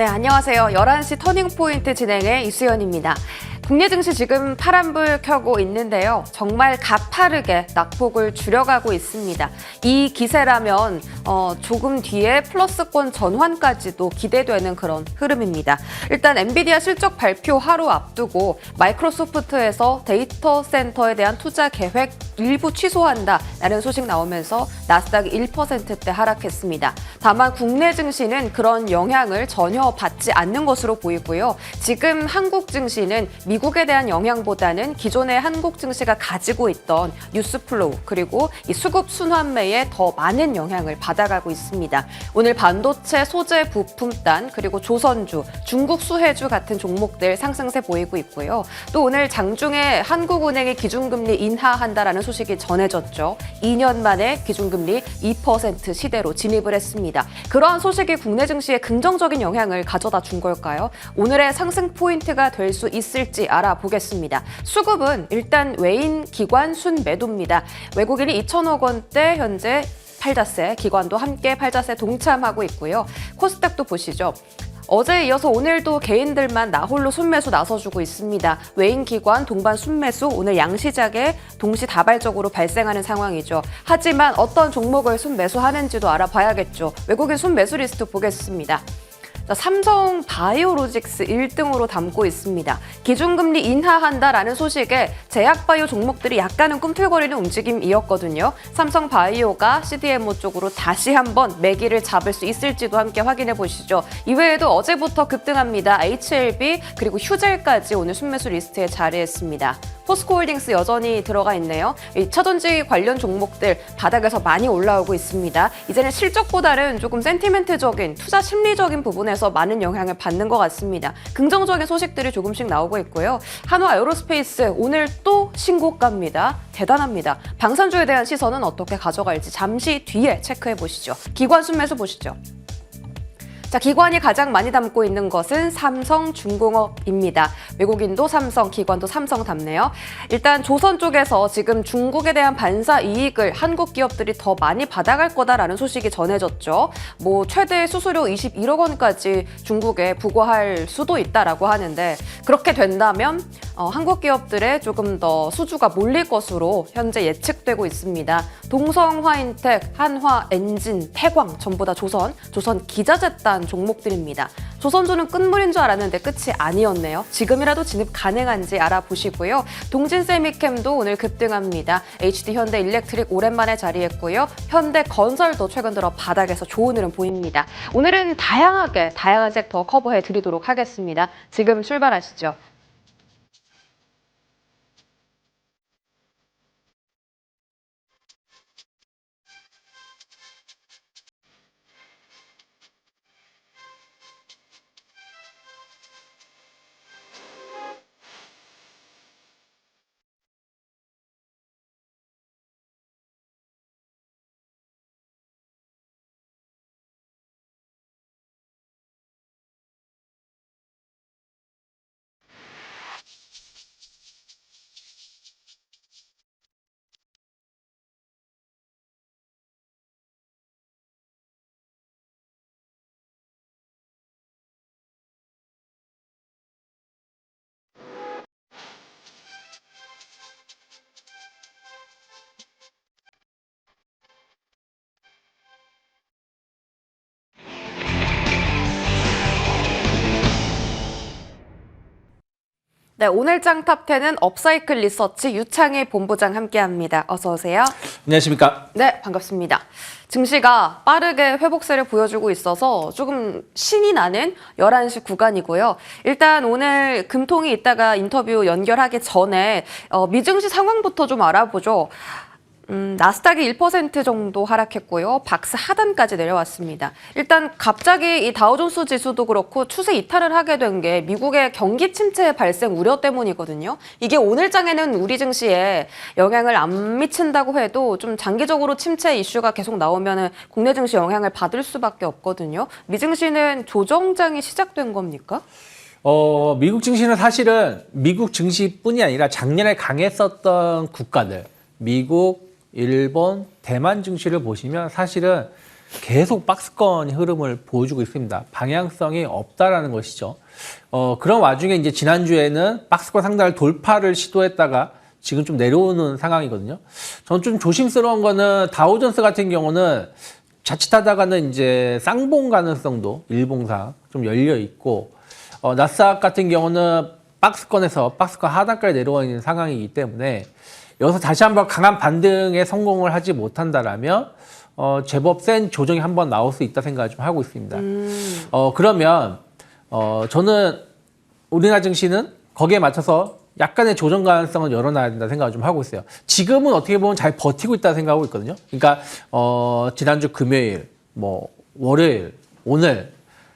네, 안녕하세요. 11시 터닝포인트 진행의 이수연입니다. 국내 증시 지금 파란불 켜고 있는데요. 정말 가파르게 낙폭을 줄여가고 있습니다. 이 기세라면 조금 뒤에 플러스권 전환까지도 기대되는 그런 흐름입니다. 일단 엔비디아 실적 발표 하루 앞두고 마이크로소프트에서 데이터 센터에 대한 투자 계획 일부 취소한다라는 소식 나오면서 나스닥이 1%대 하락했습니다. 다만 국내 증시는 그런 영향을 전혀 받지 않는 것으로 보이고요. 지금 한국 증시는 미국에 대한 영향보다는 기존의 한국 증시가 가지고 있던 뉴스 플로우 그리고 이 수급 순환매에 더 많은 영향을 받아가고 있습니다. 오늘 반도체 소재 부품단 그리고 조선주, 중국 수혜주 같은 종목들 상승세 보이고 있고요. 또 오늘 장중에 한국은행이 기준금리 인하한다라는 소식이 전해졌죠. 2년 만에 기준금리 2% 시대로 진입을 했습니다. 그러한 소식이 국내 증시에 긍정적인 영향을 가져다 준 걸까요? 오늘의 상승 포인트가 될 수 있을지 알아보겠습니다. 수급은 일단 외인 기관 순매도입니다. 외국인이 2천억 원대 현재 팔자세, 기관도 함께 팔자세 동참하고 있고요. 코스닥도 보시죠. 어제에 이어서 오늘도 개인들만 나홀로 순매수 나서주고 있습니다. 외인 기관 동반 순매수 오늘 양시장에 동시다발적으로 발생하는 상황이죠. 하지만 어떤 종목을 순매수하는지도 알아봐야겠죠. 외국인 순매수 리스트 보겠습니다. 삼성 바이오로직스 1등으로 담고 있습니다. 기준금리 인하한다라는 소식에 제약바이오 종목들이 약간은 꿈틀거리는 움직임이었거든요. 삼성 바이오가 CDMO 쪽으로 다시 한번 매기를 잡을 수 있을지도 함께 확인해 보시죠. 이외에도 어제부터 급등합니다. HLB 그리고 휴젤까지 오늘 순매수 리스트에 자리했습니다. 포스코홀딩스 여전히 들어가 있네요. 이 차전지 관련 종목들 바닥에서 많이 올라오고 있습니다. 이제는 실적보다는 조금 센티멘트적인 투자 심리적인 부분에서 많은 영향을 받는 것 같습니다. 긍정적인 소식들이 조금씩 나오고 있고요. 한화 에어로스페이스 오늘 또 신고가입니다. 대단합니다. 방산주에 대한 시선은 어떻게 가져갈지 잠시 뒤에 체크해 보시죠. 기관 순매수 보시죠. 자, 기관이 가장 많이 담고 있는 것은 삼성중공업입니다. 외국인도 삼성, 기관도 삼성 담네요. 일단 조선 쪽에서 지금 중국에 대한 반사 이익을 한국 기업들이 더 많이 받아갈 거다라는 소식이 전해졌죠. 최대 수수료 21억 원까지 중국에 부과할 수도 있다라고 하는데 그렇게 된다면 한국 기업들의 조금 더 수주가 몰릴 것으로 현재 예측되고 있습니다. 동성화인텍, 한화엔진, 태광 전부 다 조선 기자재단 종목들입니다. 조선주는 끝물인 줄 알았는데 끝이 아니었네요. 지금이라도 진입 가능한지 알아보시고요. 동진세미캠도 오늘 급등합니다. HD 현대일렉트릭 오랜만에 자리했고요. 현대건설도 최근 들어 바닥에서 좋은 흐름 보입니다. 오늘은 다양한 섹터 커버해 드리도록 하겠습니다. 지금 출발하시죠. 네, 오늘 장 탑10은 업사이클 리서치 유창희 본부장 함께합니다. 어서 오세요. 안녕하십니까? 네, 반갑습니다. 증시가 빠르게 회복세를 보여주고 있어서 조금 신이 나는 11시 구간이고요. 일단 오늘 금통이 이따가 인터뷰 연결하기 전에 미증시 상황부터 좀 알아보죠. 나스닥이 1% 정도 하락했고요. 박스 하단까지 내려왔습니다. 일단 갑자기 이 다우존스 지수도 그렇고 추세 이탈을 하게 된 게 미국의 경기 침체 발생 우려 때문이거든요. 이게 오늘 장에는 우리 증시에 영향을 안 미친다고 해도 좀 장기적으로 침체 이슈가 계속 나오면은 국내 증시 영향을 받을 수밖에 없거든요. 미증시는 조정장이 시작된 겁니까? 미국 증시는 사실은 미국 증시뿐이 아니라 작년에 강했었던 국가들, 미국, 일본, 대만 증시를 보시면 사실은 계속 박스권의 흐름을 보여주고 있습니다. 방향성이 없다라는 것이죠. 그런 와중에 이제 지난주에는 박스권 상단을 돌파를 시도했다가 지금 좀 내려오는 상황이거든요. 저는 좀 조심스러운 거는 다우존스 같은 경우는 자칫하다가는 이제 쌍봉 가능성도 일봉상 좀 열려 있고, 나스닥 같은 경우는 박스권 하단까지 내려와 있는 상황이기 때문에 여기서 다시 한번 강한 반등에 성공을 하지 못한다라면 제법 센 조정이 한번 나올 수 있다 생각을 좀 하고 있습니다. 그러면 저는 우리나라 증시는 거기에 맞춰서 약간의 조정 가능성을 열어놔야 된다 생각을 좀 하고 있어요. 지금은 어떻게 보면 잘 버티고 있다 생각하고 있거든요. 그러니까 지난주 금요일, 뭐 월요일, 오늘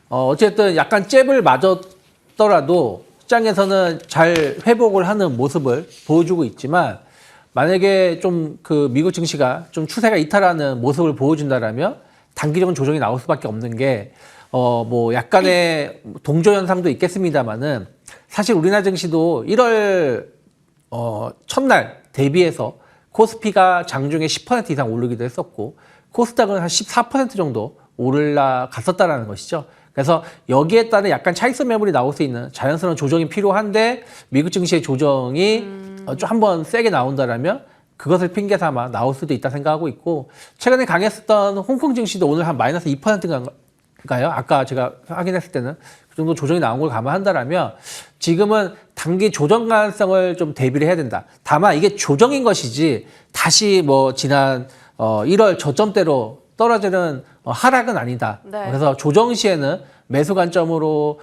어쨌든 약간 잽을 맞았더라도 시장에서는 잘 회복을 하는 모습을 보여주고 있지만, 만약에 좀 그 미국 증시가 좀 추세가 이탈하는 모습을 보여준다라면 단기적인 조정이 나올 수밖에 없는 게 뭐 약간의 동조 현상도 있겠습니다만은, 사실 우리나라 증시도 1월 첫날 대비해서 코스피가 장중에 10% 이상 오르기도 했었고, 코스닥은 한 14% 정도 올라갔었다라는 것이죠. 그래서 여기에 따른 약간 차익선 매물이 나올 수 있는 자연스러운 조정이 필요한데, 미국 증시의 조정이 좀 한번 세게 나온다라면 그것을 핑계 삼아 나올 수도 있다 생각하고 있고, 최근에 강했었던 홍콩 증시도 오늘 한 마이너스 2%인가요? 아까 제가 확인했을 때는 그 정도 조정이 나온 걸 감안한다라면 지금은 단기 조정 가능성을 좀 대비를 해야 된다. 다만 이게 조정인 것이지 다시 뭐 지난 1월 저점대로 떨어지는 하락은 아니다. 네. 그래서 조정 시에는 매수 관점으로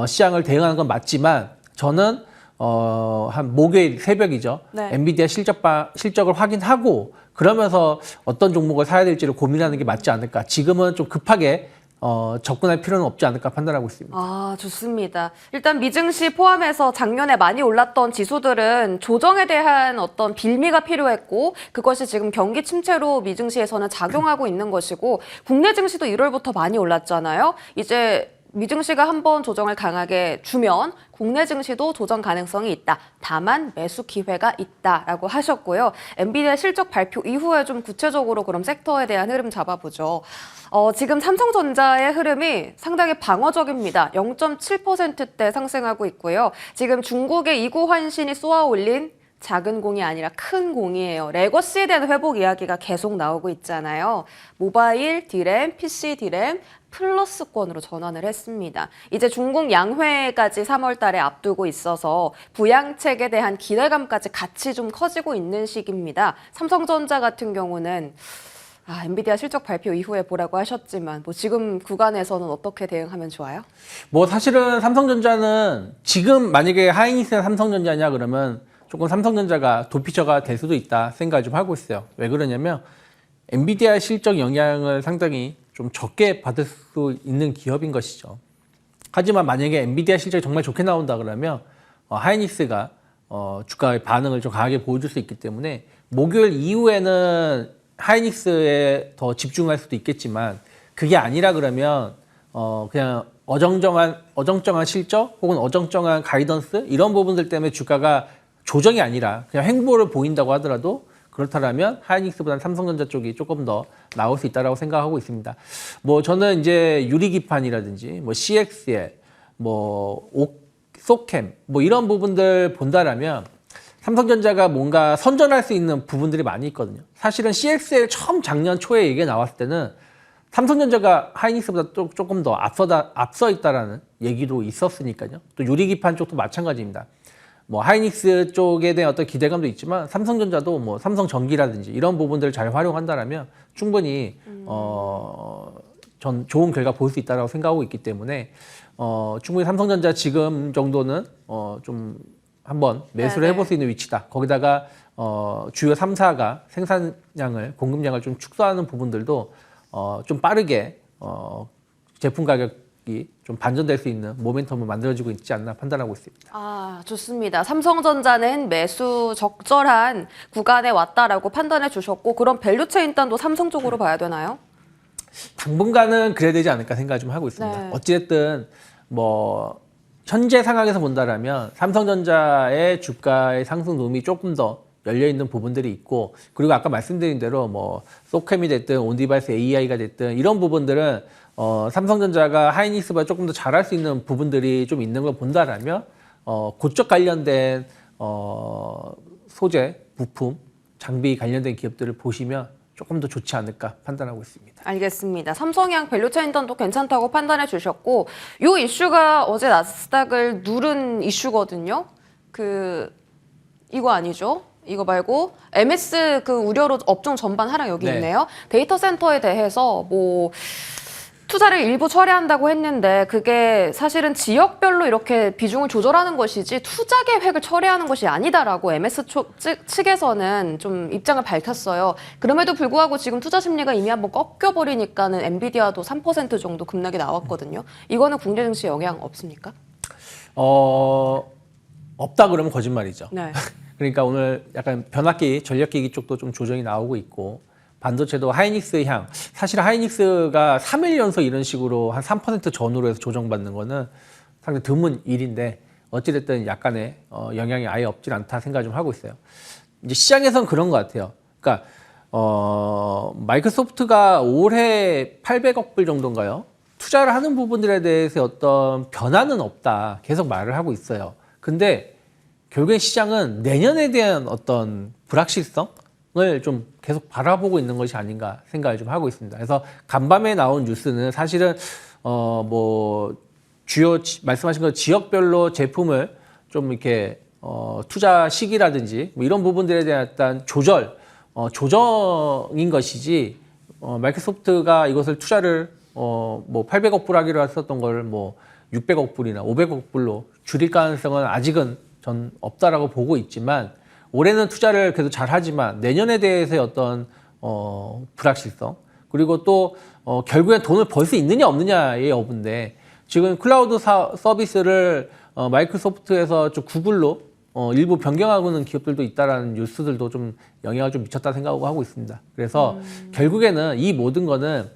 시장을 대응하는 건 맞지만, 저는 한 목요일 새벽이죠. 네. 엔비디아 실적을 확인하고 그러면서 어떤 종목을 사야 될지를 고민하는 게 맞지 않을까. 지금은 좀 급하게 접근할 필요는 없지 않을까 판단하고 있습니다. 아, 좋습니다. 일단 미증시 포함해서 작년에 많이 올랐던 지수들은 조정에 대한 어떤 빌미가 필요했고, 그것이 지금 경기 침체로 미증시에서는 작용하고 있는 것이고, 국내 증시도 1월부터 많이 올랐잖아요. 이제 미증시가 한번 조정을 강하게 주면 국내 증시도 조정 가능성이 있다. 다만 매수 기회가 있다라고 하셨고요. 엔비디아 실적 발표 이후에 좀 구체적으로 그럼 섹터에 대한 흐름 잡아보죠. 지금 삼성전자의 흐름이 상당히 방어적입니다. 0.7%대 상승하고 있고요. 지금 중국의 이구 환신이 쏘아 올린 작은 공이 아니라 큰 공이에요. 레거시에 대한 회복 이야기가 계속 나오고 있잖아요. 모바일 디램, PC 디램 플러스권으로 전환을 했습니다. 이제 중국 양회까지 3월 달에 앞두고 있어서 부양책에 대한 기대감까지 같이 좀 커지고 있는 시기입니다. 삼성전자 같은 경우는 엔비디아 실적 발표 이후에 보라고 하셨지만 뭐 지금 구간에서는 어떻게 대응하면 좋아요? 뭐 사실은 삼성전자는 지금 만약에 하이닉스나 삼성전자냐 그러면 조금 삼성전자가 도피처가 될 수도 있다 생각을 좀 하고 있어요. 왜 그러냐면 엔비디아 실적 영향을 상당히 좀 적게 받을 수 있는 기업인 것이죠. 하지만 만약에 엔비디아 실적이 정말 좋게 나온다 그러면 하이닉스가 주가의 반응을 좀 강하게 보여줄 수 있기 때문에 목요일 이후에는 하이닉스에 더 집중할 수도 있겠지만, 그게 아니라 그러면 그냥 어정쩡한 실적 혹은 어정쩡한 가이던스 이런 부분들 때문에 주가가 조정이 아니라 그냥 횡보를 보인다고 하더라도, 그렇다면 하이닉스보다는 삼성전자 쪽이 조금 더 나올 수 있다라고 생각하고 있습니다. 뭐 저는 이제 유리기판이라든지 뭐 CXL, 뭐 소캠 뭐 이런 부분들 본다라면 삼성전자가 뭔가 선전할 수 있는 부분들이 많이 있거든요. 사실은 CXL 처음 작년 초에 얘기가 나왔을 때는 삼성전자가 하이닉스보다 조금 더 앞서 있다라는 얘기도 있었으니까요. 또 유리기판 쪽도 마찬가지입니다. 뭐 하이닉스 쪽에 대한 어떤 기대감도 있지만 삼성전자도 뭐 삼성전기라든지 이런 부분들을 잘 활용한다라면 충분히 전 좋은 결과 볼 수 있다라고 생각하고 있기 때문에 충분히 삼성전자 지금 정도는 좀 한번 매수를 해볼 수 있는 위치다. 거기다가 주요 3사가 생산량을 공급량을 좀 축소하는 부분들도 좀 빠르게 제품 가격이 좀 반전될 수 있는 모멘텀을 만들어지고 있지 않나 판단하고 있습니다. 좋습니다. 삼성전자는 매수 적절한 구간에 왔다라고 판단해 주셨고, 그럼 밸류체인 단도 삼성 쪽으로 봐야 되나요? 당분간은 그래야 되지 않을까 생각을 좀 하고 있습니다. 네. 어찌됐든 뭐 현재 상황에서 본다라면 삼성전자의 주가의 상승 룸이 조금 더 열려 있는 부분들이 있고, 그리고 아까 말씀드린 대로 뭐 소캠이 됐든 온디바이스 AI가 됐든 이런 부분들은 삼성전자가 하이닉스보다 조금 더 잘할 수 있는 부분들이 좀 있는 걸 본다라면 그쪽 관련된 소재, 부품, 장비 관련된 기업들을 보시면 조금 더 좋지 않을까 판단하고 있습니다. 알겠습니다. 삼성향 밸류체인단도 괜찮다고 판단해 주셨고, 이 이슈가 어제 나스닥을 누른 이슈거든요. 이거 아니죠? 이거 말고 MS 우려로 업종 전반 하락 여기 네. 있네요. 데이터 센터에 대해서 뭐 투자를 일부 철회한다고 했는데 그게 사실은 지역별로 이렇게 비중을 조절하는 것이지 투자 계획을 철회하는 것이 아니다라고 MS 측에서는 좀 입장을 밝혔어요. 그럼에도 불구하고 지금 투자 심리가 이미 한번 꺾여버리니까는 엔비디아도 3% 정도 급락이 나왔거든요. 이거는 국내 증시 영향 없습니까? 없다 그러면 거짓말이죠. 네. 그러니까 오늘 약간 변압기, 전력기기 쪽도 좀 조정이 나오고 있고, 반도체도 하이닉스 향. 사실 하이닉스가 3일 연속 이런 식으로 한 3% 전후로 해서 조정받는 거는 상당히 드문 일인데, 어찌됐든 약간의 영향이 아예 없진 않다 생각 좀 하고 있어요. 이제 시장에선 그런 것 같아요. 그러니까 마이크로소프트가 올해 800억 불 정도인가요? 투자를 하는 부분들에 대해서 어떤 변화는 없다 계속 말을 하고 있어요. 근데 결국엔 시장은 내년에 대한 어떤 불확실성을 좀 계속 바라보고 있는 것이 아닌가 생각을 좀 하고 있습니다. 그래서 간밤에 나온 뉴스는 사실은 뭐 주요 말씀하신 것 지역별로 제품을 좀 이렇게 투자 시기라든지 뭐 이런 부분들에 대한 어떤 조정인 것이지, 마이크로소프트가 이것을 투자를 뭐 800억 불 하기로 했었던 걸 뭐 600억 불이나 500억 불로 줄일 가능성은 아직은 전 없다라고 보고 있지만, 올해는 투자를 계속 잘하지만 내년에 대해서의 어떤 불확실성, 그리고 또 결국엔 돈을 벌 수 있느냐 없느냐의 여부인데, 지금 클라우드 서비스를 마이크로소프트에서 좀 구글로 일부 변경하고는 기업들도 있다라는 뉴스들도 좀 영향을 좀 미쳤다 생각하고 있습니다. 그래서 결국에는 이 모든 거는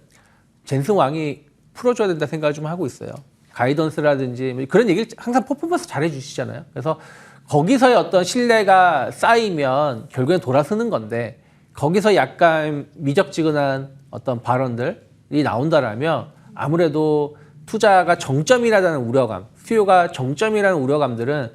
젠슨 왕이 풀어줘야 된다 생각을 좀 하고 있어요. 가이던스라든지 그런 얘기를 항상 퍼포먼스 잘 해주시잖아요. 그래서 거기서의 어떤 신뢰가 쌓이면 결국엔 돌아서는 건데, 거기서 약간 미적지근한 어떤 발언들이 나온다라면 아무래도 투자가 정점이라는 우려감, 수요가 정점이라는 우려감들은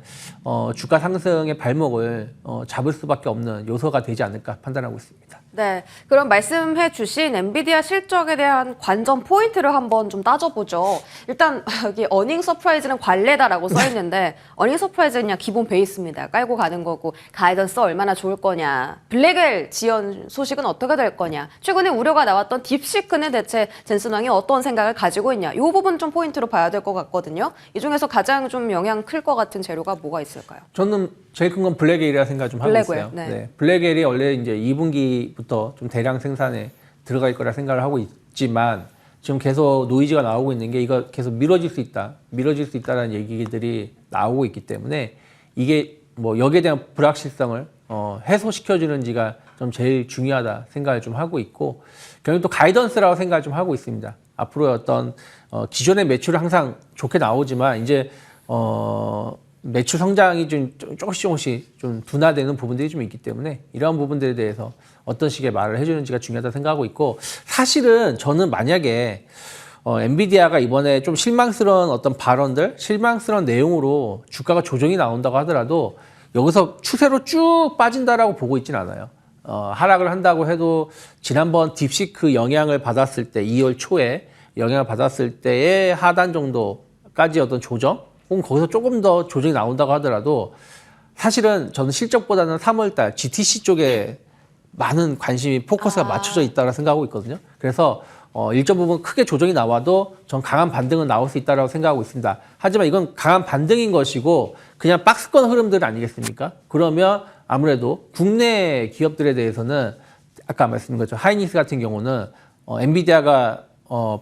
주가 상승의 발목을 잡을 수밖에 없는 요소가 되지 않을까 판단하고 있습니다. 네, 그럼 말씀해 주신 엔비디아 실적에 대한 관전 포인트를 한번 좀 따져보죠. 일단 여기 어닝 서프라이즈는 관례다라고 써 있는데, 어닝 서프라이즈는 그냥 기본 베이스입니다. 깔고 가는 거고, 가이던스 얼마나 좋을 거냐, 블랙웰 지연 소식은 어떻게 될 거냐, 최근에 우려가 나왔던 딥시크는 대체 젠슨 왕이 어떤 생각을 가지고 있냐, 이 부분 좀 포인트로 봐야 될 것 같거든요. 이 중에서 가장 좀 영향 클 것 같은 재료가 뭐가 있을까요? 저는 제일 큰 건 블랙웰이라 생각 좀 하고 블랙웰, 있어요. 네. 네, 블랙웰이 원래 이제 2분기부터 좀 대량 생산에 들어갈 거라 생각을 하고 있지만, 지금 계속 노이즈가 나오고 있는 게 이거 계속 미뤄질 수 있다라는 얘기들이 나오고 있기 때문에, 이게 뭐 여기에 대한 불확실성을 해소시켜주는지가 좀 제일 중요하다 생각을 좀 하고 있고, 결국 또 가이던스라고 생각을 좀 하고 있습니다. 앞으로 어떤 기존의 매출은 항상 좋게 나오지만 이제 매출 성장이 좀 조금씩 좀 둔화되는 부분들이 좀 있기 때문에, 이러한 부분들에 대해서 어떤 식의 말을 해주는지가 중요하다 생각하고 있고, 사실은 저는 만약에 엔비디아가 이번에 좀 실망스러운 어떤 발언들, 실망스러운 내용으로 주가가 조정이 나온다고 하더라도 여기서 추세로 쭉 빠진다라고 보고 있지는 않아요. 하락을 한다고 해도 지난번 딥시크 영향을 받았을 때 2월 초에 영향을 받았을 때의 하단 정도까지 어떤 조정, 혹은 거기서 조금 더 조정이 나온다고 하더라도, 사실은 저는 실적보다는 3월달 GTC 쪽에 많은 관심이 포커스가 맞춰져 있다고 생각하고 있거든요. 그래서 일정 부분 크게 조정이 나와도 전 강한 반등은 나올 수 있다고 생각하고 있습니다. 하지만 이건 강한 반등인 것이고 그냥 박스권 흐름들 아니겠습니까? 그러면 아무래도 국내 기업들에 대해서는 아까 말씀드린 것처럼 하이닉스 같은 경우는 엔비디아가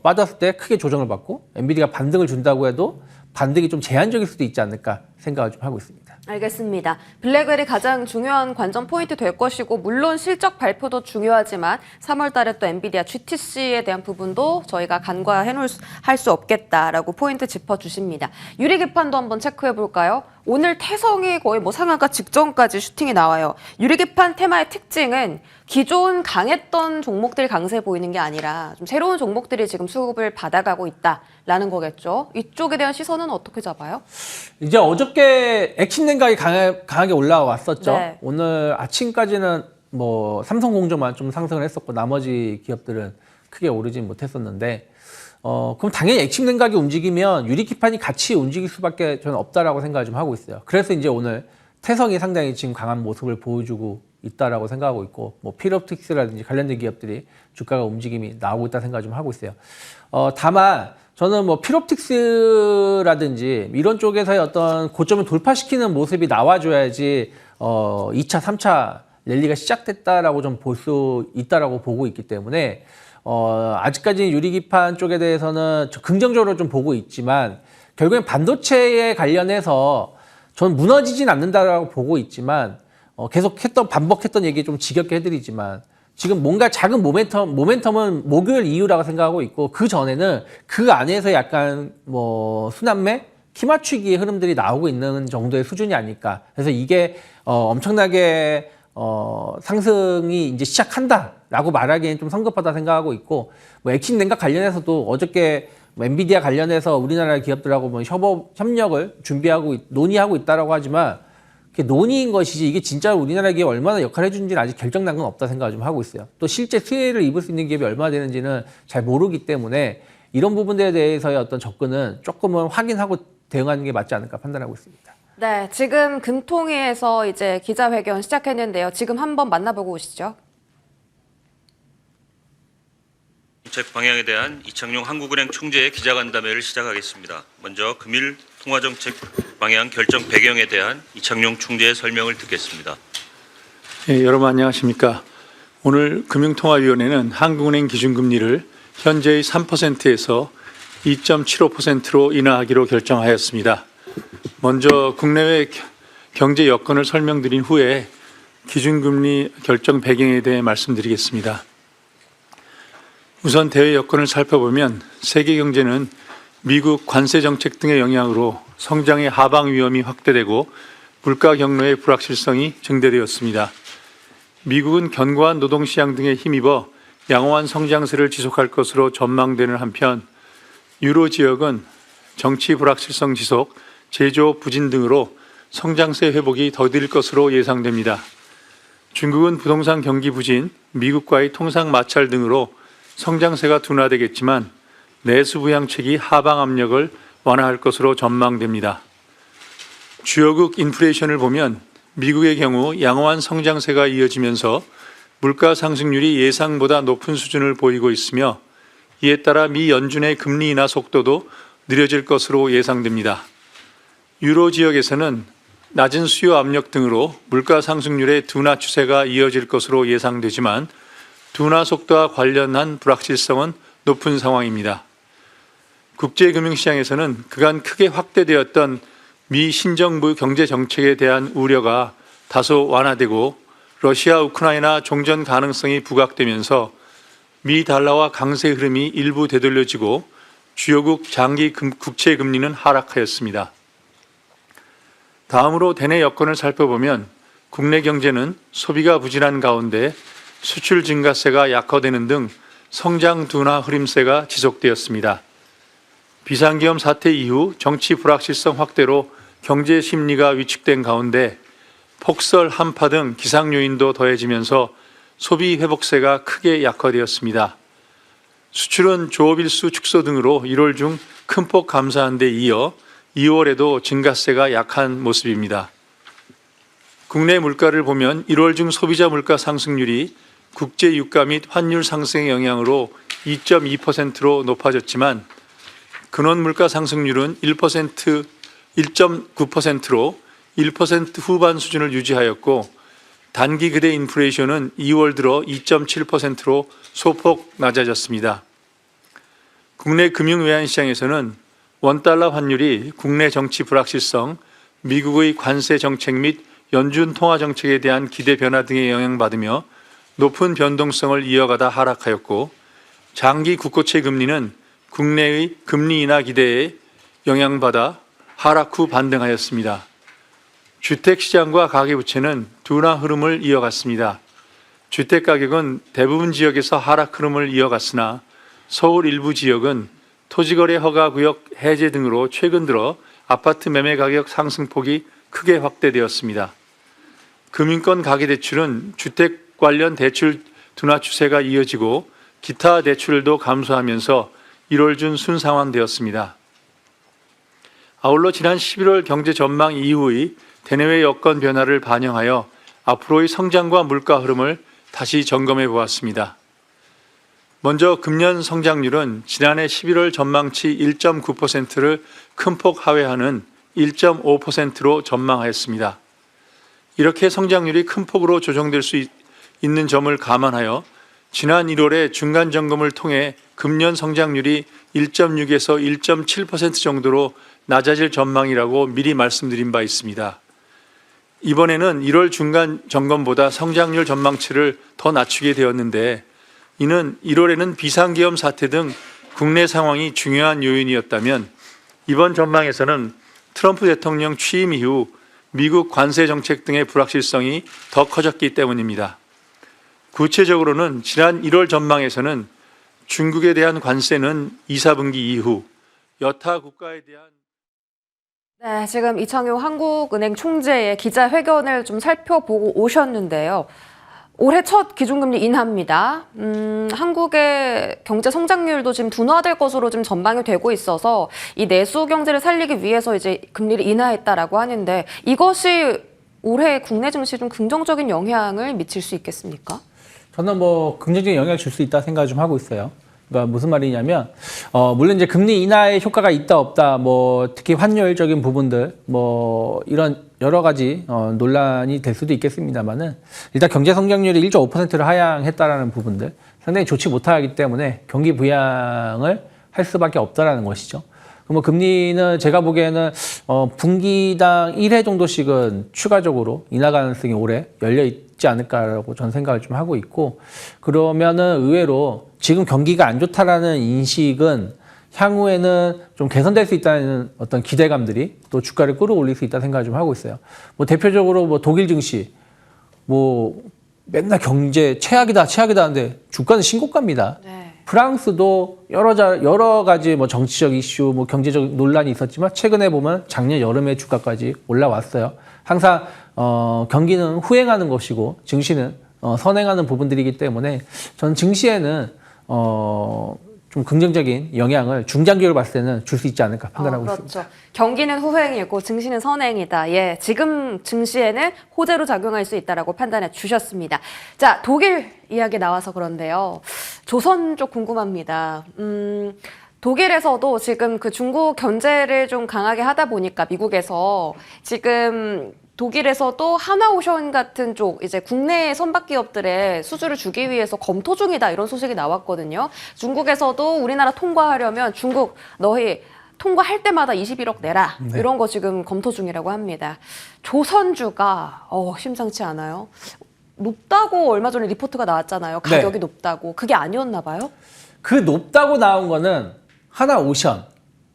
빠졌을 때 크게 조정을 받고 엔비디아가 반등을 준다고 해도 반등이 좀 제한적일 수도 있지 않을까 생각을 좀 하고 있습니다. 알겠습니다. 블랙웰이 가장 중요한 관전 포인트 될 것이고, 물론 실적 발표도 중요하지만 3월 달에 또 엔비디아 GTC에 대한 부분도 저희가 간과할 수 없겠다라고 포인트 짚어주십니다. 유리 기판도 한번 체크해 볼까요? 오늘 태성이 거의 뭐 상한가 직전까지 슈팅이 나와요. 유리기판 테마의 특징은 기존 강했던 종목들 강세 보이는 게 아니라 좀 새로운 종목들이 지금 수급을 받아가고 있다라는 거겠죠. 이쪽에 대한 시선은 어떻게 잡아요? 이제 어저께 액침 냉각이 강하게 올라왔었죠. 네. 오늘 아침까지는 뭐 삼성공조만 좀 상승을 했었고 나머지 기업들은 크게 오르진 못했었는데 그럼 당연히 액침 냉각이 움직이면 유리기판이 같이 움직일 수밖에 저는 없다라고 생각을 좀 하고 있어요. 그래서 이제 오늘 태성이 상당히 지금 강한 모습을 보여주고 있다라고 생각하고 있고 뭐 필옵틱스라든지 관련된 기업들이 주가가 움직임이 나오고 있다 생각 좀 하고 있어요. 다만 저는 뭐 필옵틱스라든지 이런 쪽에서의 어떤 고점을 돌파시키는 모습이 나와줘야지 2차, 3차 랠리가 시작됐다라고 좀 볼 수 있다라고 보고 있기 때문에 아직까지 유리기판 쪽에 대해서는 긍정적으로 좀 보고 있지만 결국엔 반도체에 관련해서 저는 무너지진 않는다라고 보고 있지만 계속 반복했던 얘기 좀 지겹게 해드리지만 지금 뭔가 작은 모멘텀은 목요일 이후라고 생각하고 있고 그 전에는 그 안에서 약간 뭐 순환매 키 맞추기의 흐름들이 나오고 있는 정도의 수준이 아닐까. 그래서 이게 엄청나게 상승이 이제 시작한다라고 말하기엔 좀 성급하다 생각하고 있고 뭐 액침 냉각 관련해서도 어저께 뭐 엔비디아 관련해서 우리나라 기업들하고 뭐 협력을 준비하고 논의하고 있다라고 하지만 그게 논의인 것이지 이게 진짜 우리나라 기업 얼마나 역할을 해주는지는 아직 결정난 건 없다 생각을 좀 하고 있어요. 또 실제 수혜를 입을 수 있는 기업이 얼마나 되는지는 잘 모르기 때문에 이런 부분들에 대해서의 어떤 접근은 조금은 확인하고 대응하는 게 맞지 않을까 판단하고 있습니다. 네, 지금 금통위에서 이제 기자회견 시작했는데요. 지금 한번 만나보고 오시죠. 정책 방향에 대한 이창용 한국은행 총재의 기자간담회를 시작하겠습니다. 먼저 금일 통화정책 방향 결정 배경에 대한 이창용 총재의 설명을 듣겠습니다. 예, 여러분 안녕하십니까. 오늘 금융통화위원회는 한국은행 기준금리를 현재의 3%에서 2.75%로 인하하기로 결정하였습니다. 먼저 국내외 경제 여건을 설명드린 후에 기준금리 결정 배경에 대해 말씀드리겠습니다. 우선 대외 여건을 살펴보면 세계 경제는 미국 관세 정책 등의 영향으로 성장의 하방 위험이 확대되고 물가 경로의 불확실성이 증대되었습니다. 미국은 견고한 노동시장 등에 힘입어 양호한 성장세를 지속할 것으로 전망되는 한편 유로 지역은 정치 불확실성 지속, 제조 부진 등으로 성장세 회복이 더딜 것으로 예상됩니다. 중국은 부동산 경기 부진, 미국과의 통상 마찰 등으로 성장세가 둔화되겠지만 내수 부양책이 하방 압력을 완화할 것으로 전망됩니다. 주요국 인플레이션을 보면 미국의 경우 양호한 성장세가 이어지면서 물가 상승률이 예상보다 높은 수준을 보이고 있으며 이에 따라 미 연준의 금리 인하 속도도 느려질 것으로 예상됩니다. 유로 지역에서는 낮은 수요 압력 등으로 물가 상승률의 둔화 추세가 이어질 것으로 예상되지만 둔화 속도와 관련한 불확실성은 높은 상황입니다. 국제금융시장에서는 그간 크게 확대되었던 미 신정부 경제정책에 대한 우려가 다소 완화되고 러시아 우크라이나 종전 가능성이 부각되면서 미 달러와 강세 흐름이 일부 되돌려지고 주요국 장기 국채 금리는 하락하였습니다. 다음으로 대내 여건을 살펴보면 국내 경제는 소비가 부진한 가운데 수출 증가세가 약화되는 등 성장 둔화 흐름세가 지속되었습니다. 비상계엄 사태 이후 정치 불확실성 확대로 경제 심리가 위축된 가운데 폭설, 한파 등 기상 요인도 더해지면서 소비 회복세가 크게 약화되었습니다. 수출은 조업일수 축소 등으로 1월 중 큰 폭 감소한 데 이어 2월에도 증가세가 약한 모습입니다. 국내 물가를 보면 1월 중 소비자 물가 상승률이 국제 유가 및 환율 상승의 영향으로 2.2%로 높아졌지만 근원 물가 상승률은 1.9%로 1% 후반 수준을 유지하였고 단기 그대 인플레이션은 2월 들어 2.7%로 소폭 낮아졌습니다. 국내 금융 외환시장에서는 원달러 환율이 국내 정치 불확실성, 미국의 관세 정책 및 연준 통화 정책에 대한 기대 변화 등에 영향받으며 높은 변동성을 이어가다 하락하였고 장기 국고채 금리는 국내의 금리 인하 기대에 영향받아 하락 후 반등하였습니다. 주택시장과 가계부채는 둔화 흐름을 이어갔습니다. 주택가격은 대부분 지역에서 하락 흐름을 이어갔으나 서울 일부 지역은 토지거래 허가구역 해제 등으로 최근 들어 아파트 매매 가격 상승폭이 크게 확대되었습니다. 금융권 가계대출은 주택 관련 대출 둔화 추세가 이어지고 기타 대출도 감소하면서 1월 중 순상환되었습니다. 아울러 지난 11월 경제 전망 이후의 대내외 여건 변화를 반영하여 앞으로의 성장과 물가 흐름을 다시 점검해 보았습니다. 먼저 금년 성장률은 지난해 11월 전망치 1.9%를 큰 폭 하회하는 1.5%로 전망하였습니다. 이렇게 성장률이 큰 폭으로 조정될 수 있는 점을 감안하여 지난 1월에 중간 점검을 통해 금년 성장률이 1.6에서 1.7% 정도로 낮아질 전망이라고 미리 말씀드린 바 있습니다. 이번에는 1월 중간 점검보다 성장률 전망치를 더 낮추게 되었는데 이는 1월에는 비상계엄 사태 등 국내 상황이 중요한 요인이었다면 이번 전망에서는 트럼프 대통령 취임 이후 미국 관세 정책 등의 불확실성이 더 커졌기 때문입니다. 구체적으로는 지난 1월 전망에서는 중국에 대한 관세는 2, 4분기 이후 여타 국가에 대한 네, 지금 이창용 한국은행 총재의 기자회견을 좀 살펴보고 오셨는데요. 올해 첫 기준금리 인하입니다. 한국의 경제 성장률도 지금 둔화될 것으로 지금 전망이 되고 있어서 이 내수 경제를 살리기 위해서 이제 금리를 인하했다라고 하는데 이것이 올해 국내 증시에 좀 긍정적인 영향을 미칠 수 있겠습니까? 저는 뭐 긍정적인 영향을 줄 수 있다 생각을 좀 하고 있어요. 그러니까 무슨 말이냐면 물론 이제 금리 인하의 효과가 있다 없다 뭐 특히 환율적인 부분들 뭐 이런 여러 가지 논란이 될 수도 있겠습니다만은 일단 경제 성장률이 1.5%를 하향했다라는 부분들 상당히 좋지 못하기 때문에 경기 부양을 할 수밖에 없다라는 것이죠. 그럼 금리는 제가 보기에는 분기당 1회 정도씩은 추가적으로 인하 가능성이 올해 열려 있지 않을까라고 저는 생각을 좀 하고 있고 그러면은 의외로 지금 경기가 안 좋다라는 인식은 향후에는 좀 개선될 수 있다는 어떤 기대감들이 또 주가를 끌어올릴 수 있다 생각을 좀 하고 있어요. 뭐 대표적으로 뭐 독일 증시 뭐 맨날 경제 최악이다 하는데 주가는 신고가입니다. 네. 프랑스도 여러 가지 뭐 정치적 이슈, 뭐 경제적 논란이 있었지만 최근에 보면 작년 여름에 주가까지 올라왔어요. 항상 경기는 후행하는 것이고 증시는 선행하는 부분들이기 때문에 저는 증시에는 좀 긍정적인 영향을 중장기로 봤을 때는 줄 수 있지 않을까 판단하고 그렇죠. 있습니다. 경기는 후행이고 증시는 선행이다. 예, 지금 증시에는 호재로 작용할 수 있다라고 판단해 주셨습니다. 자, 독일 이야기 나와서 그런데요. 조선 쪽 궁금합니다. 독일에서도 지금 그 중국 견제를 좀 강하게 하다 보니까 미국에서 지금 독일에서도 하나오션 같은 쪽 이제 국내 선박 기업들의 수주를 주기 위해서 검토 중이다 이런 소식이 나왔거든요. 중국에서도 우리나라 통과하려면 중국 너희 통과할 때마다 21억 내라 네. 이런 거 지금 검토 중이라고 합니다. 조선주가 심상치 않아요. 높다고 얼마 전에 리포트가 나왔잖아요. 가격이 네. 높다고. 그게 아니었나 봐요? 그 높다고 나온 거는 하나오션,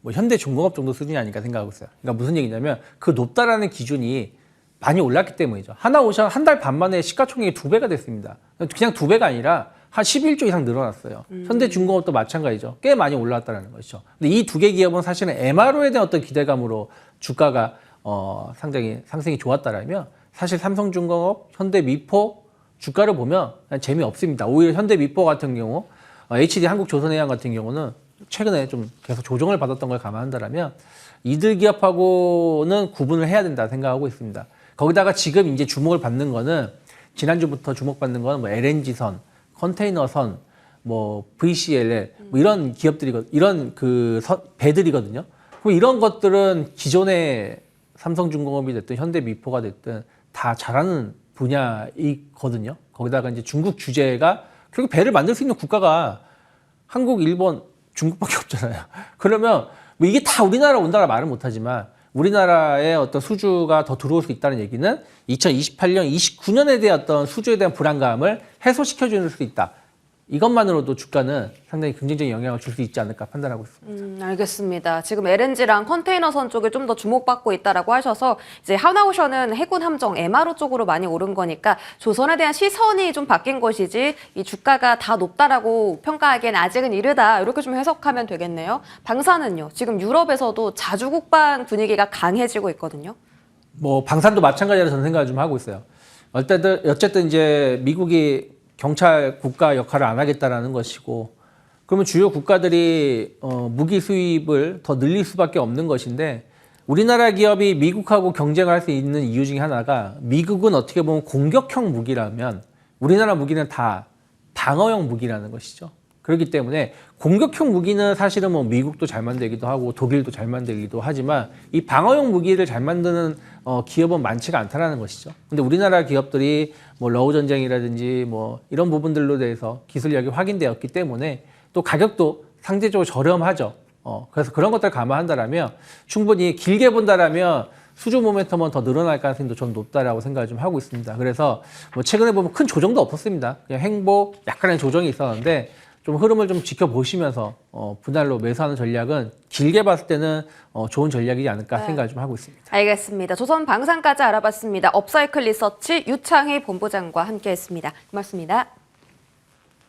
뭐 현대중공업 정도 수준이 아닐까 생각하고 있어요. 그러니까 무슨 얘기냐면 그 높다라는 기준이 많이 올랐기 때문이죠. 하나오션 한 달 반 만에 시가총액이 2배가 됐습니다. 그냥 2배가 아니라 한 11조 이상 늘어났어요. 현대중공업도 마찬가지죠. 꽤 많이 올라왔다는 것이죠. 근데 이 두 개 기업은 사실은 MRO에 대한 어떤 기대감으로 주가가 상당히 상승이 좋았다라면 사실 삼성중공업, 현대미포 주가를 보면 재미없습니다. 오히려 현대미포 같은 경우, HD 한국조선해양 같은 경우는 최근에 좀 계속 조정을 받았던 걸 감안한다면 이들 기업하고는 구분을 해야 된다 생각하고 있습니다. 거기다가 지금 이제 주목을 받는 거는 지난주부터 주목받는 거는 뭐 LNG선, 컨테이너선, 뭐 VCLL 뭐 이런 기업들이거든요. 이런 배들이거든요. 그럼 이런 것들은 기존의 삼성중공업이 됐든 현대미포가 됐든 다 잘하는 분야이거든요. 거기다가 이제 중국 규제가 결국 배를 만들 수 있는 국가가 한국, 일본, 중국밖에 없잖아요. 그러면 뭐 이게 다 우리나라 온다라 말은 못하지만 우리나라의 어떤 수주가 더 들어올 수 있다는 얘기는 2028년, 29년에 대한 어떤 수주에 대한 불안감을 해소시켜줄 수 있다. 이것만으로도 주가는 상당히 긍정적인 영향을 줄 수 있지 않을까 판단하고 있습니다. 알겠습니다. 지금 LNG랑 컨테이너선 쪽에 좀 더 주목받고 있다라고 하셔서 이제 하나오션은 해군 함정 MRO 쪽으로 많이 오른 거니까 조선에 대한 시선이 좀 바뀐 것이지 이 주가가 다 높다라고 평가하기엔 아직은 이르다 이렇게 좀 해석하면 되겠네요. 방사는요. 지금 유럽에서도 자주국방 분위기가 강해지고 있거든요. 뭐 방산도 마찬가지라 저는 생각을 좀 하고 있어요. 어쨌든 이제 미국이 경찰 국가 역할을 안 하겠다라는 것이고, 그러면 주요 국가들이 무기 수입을 더 늘릴 수밖에 없는 것인데, 우리나라 기업이 미국하고 경쟁을 할 수 있는 이유 중에 하나가, 미국은 어떻게 보면 공격형 무기라면 우리나라 무기는 다 방어형 무기라는 것이죠. 그렇기 때문에 공격형 무기는 사실은 뭐 미국도 잘 만들기도 하고 독일도 잘 만들기도 하지만, 이 방어형 무기를 잘 만드는 기업은 많지가 않다라는 것이죠. 근데 우리나라 기업들이 뭐 러우 전쟁이라든지 뭐 이런 부분들로 대해서 기술력이 확인되었기 때문에 또 가격도 상대적으로 저렴하죠. 그래서 그런 것들을 감안한다라면 충분히 길게 본다라면 수주 모멘텀은 더 늘어날 가능성도 좀 높다라고 생각을 좀 하고 있습니다. 그래서 뭐 최근에 보면 큰 조정도 없었습니다. 그냥 횡보 약간의 조정이 있었는데, 좀 흐름을 좀 지켜보시면서 분할로 매수하는 전략은 길게 봤을 때는 좋은 전략이지 않을까 생각을 좀 하고 있습니다. 알겠습니다. 조선 방산까지 알아봤습니다. 업사이클 리서치 유창희 본부장과 함께했습니다. 고맙습니다.